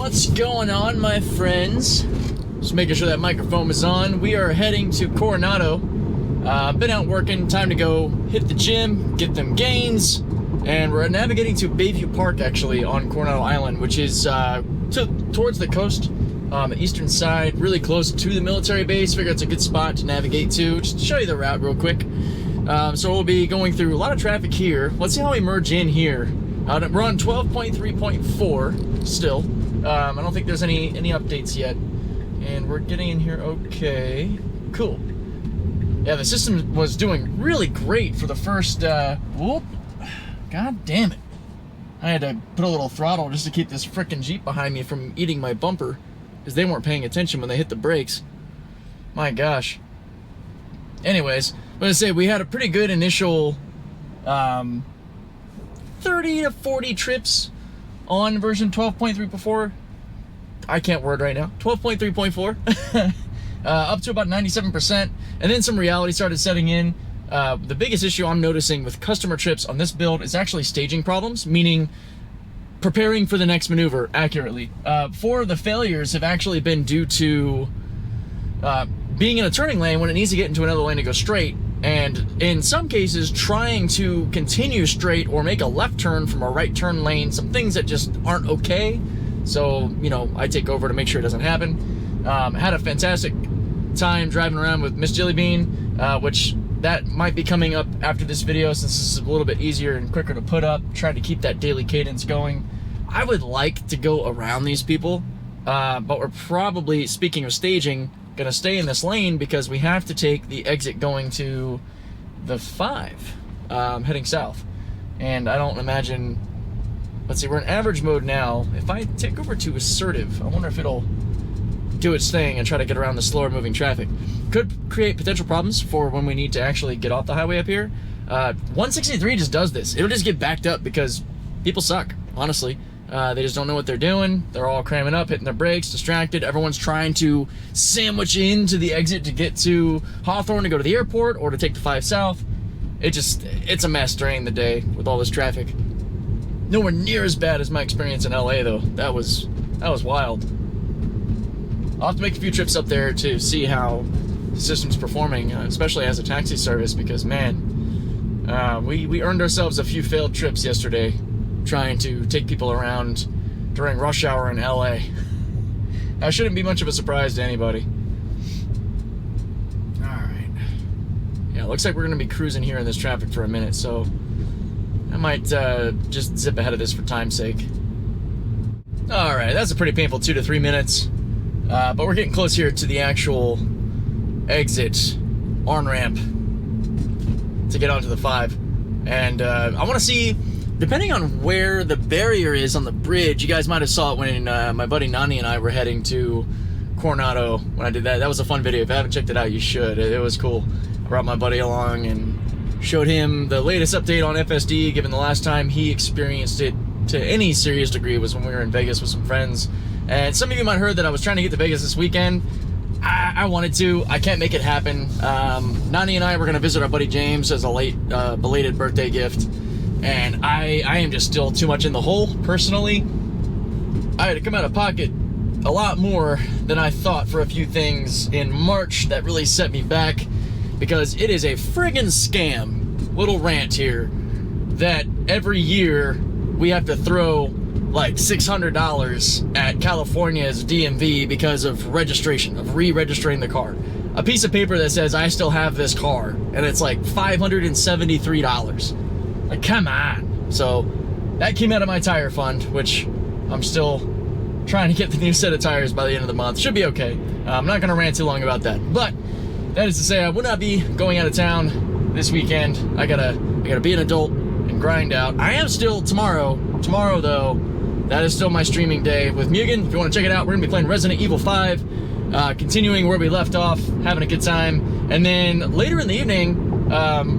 What's going on, my friends? Just making sure that microphone is on. We are heading to Coronado. Been out working, time to go hit the gym, get them gains, and we're navigating to Bayview Park, actually, on Coronado Island, which is towards the coast, the eastern side, really close to the military base. Figure it's a good spot to navigate to. Just to show you the route real quick. So we'll be going through a lot of traffic here. Let's see how we merge in here. We're on 12.3.4 still. I don't think there's any updates yet. And we're getting in here okay. Cool. Yeah, the system was doing really great for the first, whoop. God damn it. I had to put a little throttle just to keep this frickin' Jeep behind me from eating my bumper, because they weren't paying attention when they hit the brakes. My gosh. Anyways, I'm gonna say we had a pretty good initial 30 to 40 trips on version 12.3.4. I can't word right now. 12.3.4. Up to about 97%. And then some reality started setting in. The biggest issue I'm noticing with customer trips on this build is actually staging problems, meaning preparing for the next maneuver accurately. 4 of the failures have actually been due to being in a turning lane when it needs to get into another lane to go straight, and in some cases trying to continue straight or make a left turn from a right turn lane, some things that just aren't okay. So, you know, I take over to make sure it doesn't happen. Had a fantastic time driving around with Miss Jellybean, which that might be coming up after this video since this is a little bit easier and quicker to put up, trying to keep that daily cadence going. I would like to go around these people, but we're probably, speaking of staging, gonna stay in this lane because we have to take the exit going to the 5, heading south. And I don't imagine, let's see, we're in average mode now. If I take over to assertive, I wonder if it'll do its thing and try to get around the slower moving traffic. Could create potential problems for when we need to actually get off the highway up here. 163 just does this. It'll just get backed up because people suck, honestly. They just don't know what they're doing. They're all cramming up, hitting their brakes, distracted. Everyone's trying to sandwich into the exit to get to Hawthorne to go to the airport or to take the 5 south. It's a mess during the day with all this traffic. Nowhere near as bad as my experience in LA though. That was wild. I'll have to make a few trips up there to see how the system's performing, especially as a taxi service, because man, we earned ourselves a few failed trips yesterday trying to take people around during rush hour in LA. That shouldn't be much of a surprise to anybody. Alright. Yeah, looks like we're going to be cruising here in this traffic for a minute, so I might just zip ahead of this for time's sake. Alright, that's a pretty painful 2 to 3 minutes. But we're getting close here to the actual exit on-ramp to get onto the 5. And I want to see, depending on where the barrier is on the bridge, you guys might have saw it when my buddy Nani and I were heading to Coronado when I did that. That was a fun video. If you haven't checked it out, you should. It was cool. I brought my buddy along and showed him the latest update on FSD, given the last time he experienced it to any serious degree was when we were in Vegas with some friends. And some of you might have heard that I was trying to get to Vegas this weekend. I wanted to. I can't make it happen. Nani and I were going to visit our buddy James as a late belated birthday gift. And I am just still too much in the hole, personally. I had to come out of pocket a lot more than I thought for a few things in March that really set me back, because it is a friggin' scam, little rant here, that every year we have to throw like $600 at California's DMV because of registration, of re-registering the car. A piece of paper that says I still have this car, and it's like $573. Like, come on. So that came out of my tire fund, which I'm still trying to get the new set of tires by the end of the month. Should be okay. I'm not gonna rant too long about that, but that is to say I will not be going out of town this weekend. I gotta be an adult and grind out. I am still tomorrow though, that is still my streaming day with Mugen. If you want to check it out, we're going to be playing Resident Evil 5, continuing where we left off, having a good time. And then later in the evening,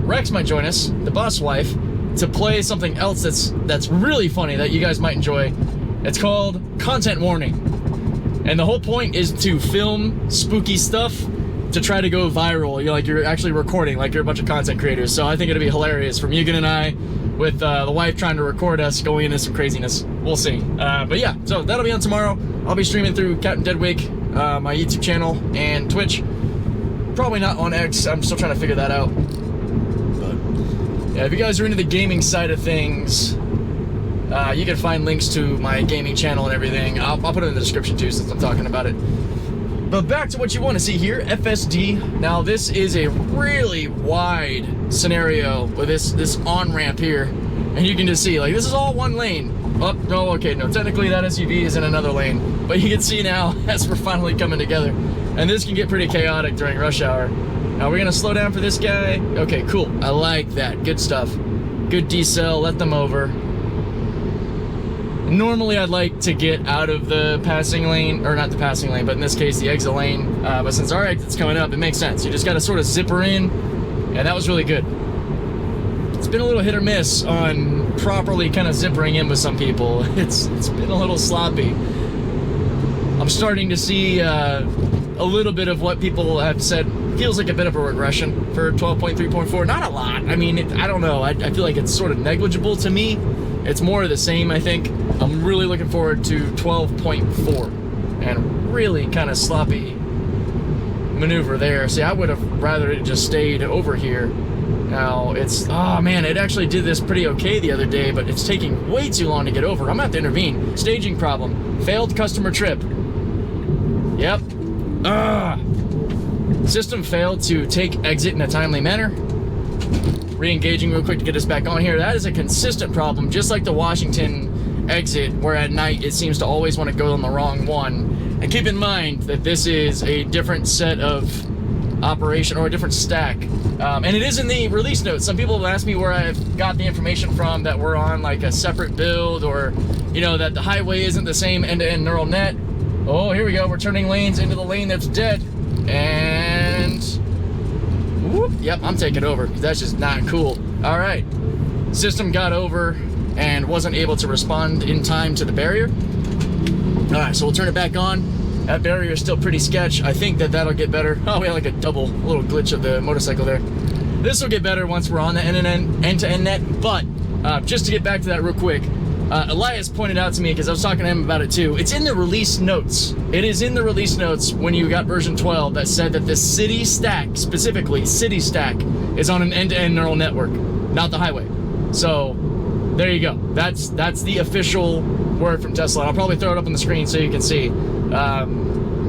Rex might join us, the boss wife, to play something else that's really funny that you guys might enjoy. It's called Content Warning. And the whole point is to film spooky stuff to try to go viral. You're like, you're actually recording, like you're a bunch of content creators. So I think it'll be hilarious from Mugen and I, with the wife trying to record us going into some craziness. We'll see. But yeah, so that'll be on tomorrow. I'll be streaming through Captain Deadwig, my YouTube channel, and Twitch. Probably not on X. I'm still trying to figure that out. But yeah, if you guys are into the gaming side of things, you can find links to my gaming channel and everything. I'll put it in the description too, since I'm talking about it. But back to what you want to see here, FSD. Now this is a really wide scenario with this on-ramp here. And you can just see, like, this is all one lane. Oh, no, okay, no, technically that SUV is in another lane. But you can see now, as we're finally coming together. And this can get pretty chaotic during rush hour. Now we're gonna slow down for this guy. Okay, cool, I like that, good stuff. Good decel, let them over. Normally I'd like to get out of the passing lane, or not the passing lane, but in this case the exit lane. But since our exit's coming up, it makes sense. You just gotta sort of zipper in, and that was really good. It's been a little hit or miss on properly kind of zippering in with some people. It's been a little sloppy. I'm starting to see a little bit of what people have said feels like a bit of a regression for 12.3.4. Not a lot. I mean, I don't know. I feel like it's sort of negligible to me. It's more of the same, I think. I'm really looking forward to 12.4 and really kind of sloppy maneuver there. See, I would have rather it just stayed over here. Now it's, oh man, it actually did this pretty okay the other day, but it's taking way too long to get over. I'm gonna have to intervene. Staging problem. Failed customer trip. Yep. System failed to take exit in a timely manner. Re-engaging real quick to get us back on here. That is a consistent problem, just like the Washington exit, where at night it seems to always want to go on the wrong one. And keep in mind that this is a different set of operation, or a different stack. And it is in the release notes. Some people have asked me where I've got the information from, that we're on like a separate build, or, you know, that the highway isn't the same end-to-end neural net. Oh, here we go. We're turning lanes into the lane that's dead. And whoop, yep, I'm taking over, because that's just not cool. All right, system got over and wasn't able to respond in time to the barrier. All right, so we'll turn it back on. That barrier is still pretty sketch. I think that that'll get better. Oh, we had like a little glitch of the motorcycle there. This will get better once we're on the end-to-end net. But just to get back to that real quick, Elias pointed out to me, because I was talking to him about it too, it's in the release notes. It is in the release notes when you got version 12 that said that the city stack, specifically city stack, is on an end-to-end neural network, not the highway. So there you go. That's the official word from Tesla. And I'll probably throw it up on the screen so you can see,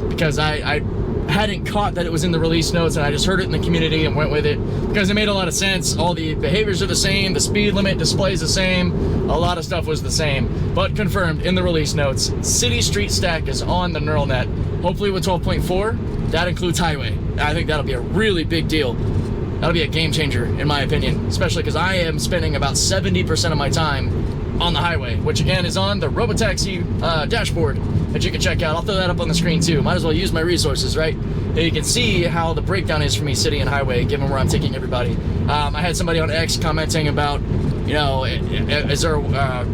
because I hadn't caught that it was in the release notes, and I just heard it in the community and went with it because it made a lot of sense. All the behaviors are the same, the speed limit display is the same, a lot of stuff was the same, but confirmed in the release notes. City street stack is on the neural net. Hopefully with 12.4, that includes highway. I think that'll be a really big deal. That'll be a game changer in my opinion, especially because I am spending about 70% of my time on the highway, which again is on the RoboTaxi dashboard that you can check out. I'll throw that up on the screen too. Might as well use my resources, right? And you can see how the breakdown is for me city and highway, given where I'm taking everybody. I had somebody on X commenting about, you know, is there,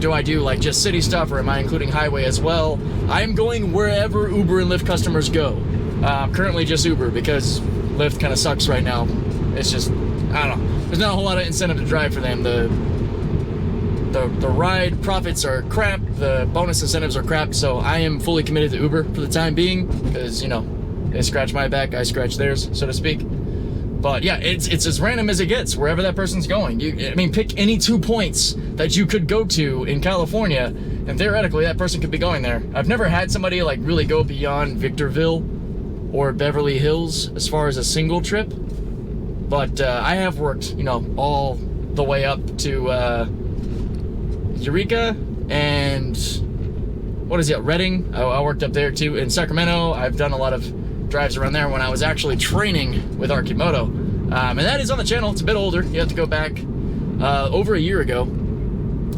do I do like just city stuff, or am I including highway as well? I am going wherever Uber and Lyft customers go. Currently just Uber, because Lyft kind of sucks right now. It's just, I don't know. There's not a whole lot of incentive to drive for them. The ride profits are crap, the bonus incentives are crap, so I am fully committed to Uber for the time being, because, you know, they scratch my back, I scratch theirs, so to speak. But yeah, it's as random as it gets, wherever that person's going. I mean, pick any 2 points that you could go to in California, and theoretically that person could be going there. I've never had somebody like really go beyond Victorville or Beverly Hills as far as a single trip, but I have worked, you know, all the way up to Eureka and what is it, Redding. I worked up there too. In Sacramento, I've done a lot of drives around there when I was actually training with Archimoto, and that is on the channel. It's a bit older. You have to go back over a year ago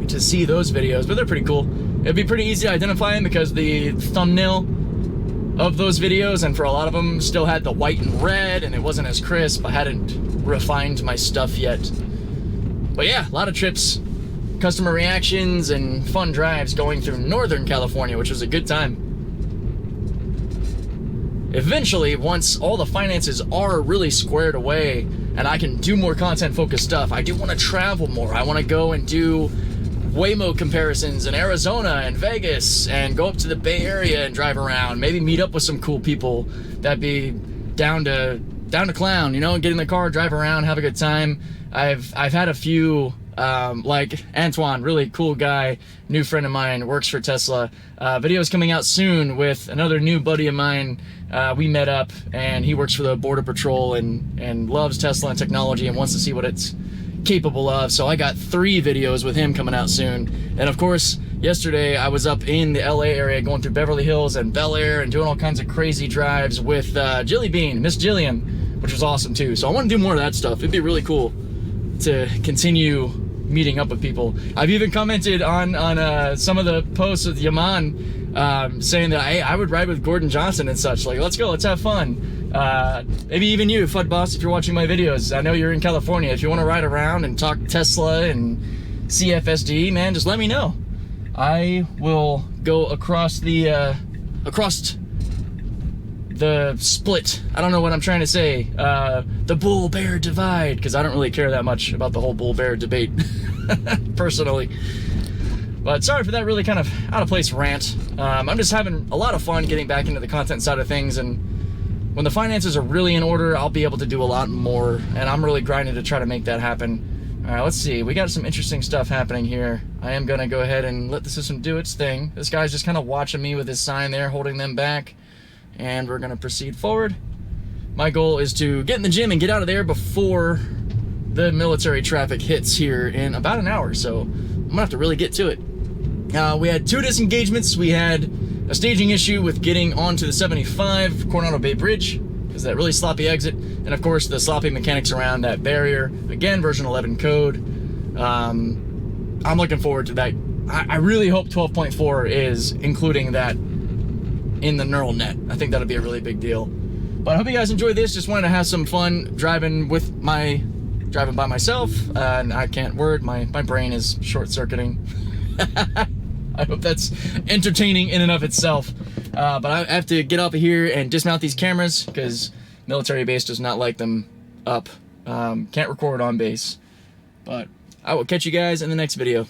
to see those videos, but they're pretty cool. It'd be pretty easy to identify them because the thumbnail of those videos, and for a lot of them, still had the white and red, and it wasn't as crisp. I hadn't refined my stuff yet. But yeah, a lot of trips, customer reactions, and fun drives going through Northern California, which was a good time. eventually, once all the finances are really squared away and I can do more content-focused stuff, I do want to travel more. I want to go and do Waymo comparisons in Arizona and Vegas and go up to the Bay Area and drive around. Maybe meet up with some cool people that'd be down to clown, you know, and get in the car, drive around, have a good time. I've had a few, like Antoine, really cool guy, new friend of mine, works for Tesla. Videos coming out soon with another new buddy of mine. We met up, and he works for the Border Patrol and loves Tesla and technology and wants to see what it's capable of. So I got 3 videos with him coming out soon. And of course, yesterday I was up in the LA area going through Beverly Hills and Bel Air and doing all kinds of crazy drives with Jilly Bean, Miss Jillian, which was awesome too. So I want to do more of that stuff. It'd be really cool to continue meeting up with people. I've even commented on some of the posts with Yaman saying that I would ride with Gordon Johnson and such. Like, let's go, let's have fun. Maybe even you, Fud Boss, if you're watching my videos. I know you're in California. If you want to ride around and talk Tesla and CFSD, man, just let me know. I will go across the split. I don't know what I'm trying to say. The bull-bear divide, because I don't really care that much about the whole bull-bear debate, personally. But sorry for that really kind of out-of-place rant. I'm just having a lot of fun getting back into the content side of things, and when the finances are really in order, I'll be able to do a lot more, and I'm really grinding to try to make that happen. All right, let's see. We got some interesting stuff happening here. I am going to go ahead and let the system do its thing. This guy's just kind of watching me with his sign there, holding them back, and we're going to proceed forward. My goal is to get in the gym and get out of there before the military traffic hits here in about an hour, so I'm going to have to really get to it. We had 2 disengagements. We had a staging issue with getting onto the 75 Coronado Bay Bridge, because that really sloppy exit, and of course the sloppy mechanics around that barrier. Again, version 11 code. I'm looking forward to that. I really hope 12.4 is including that in the neural net. I think that'll be a really big deal. But I hope you guys enjoyed this. Just wanted to have some fun driving by myself, and I can't word. My brain is short-circuiting. I hope that's entertaining in and of itself. But I have to get up here and dismount these cameras because military base does not like them up. Can't record on base. But I will catch you guys in the next video.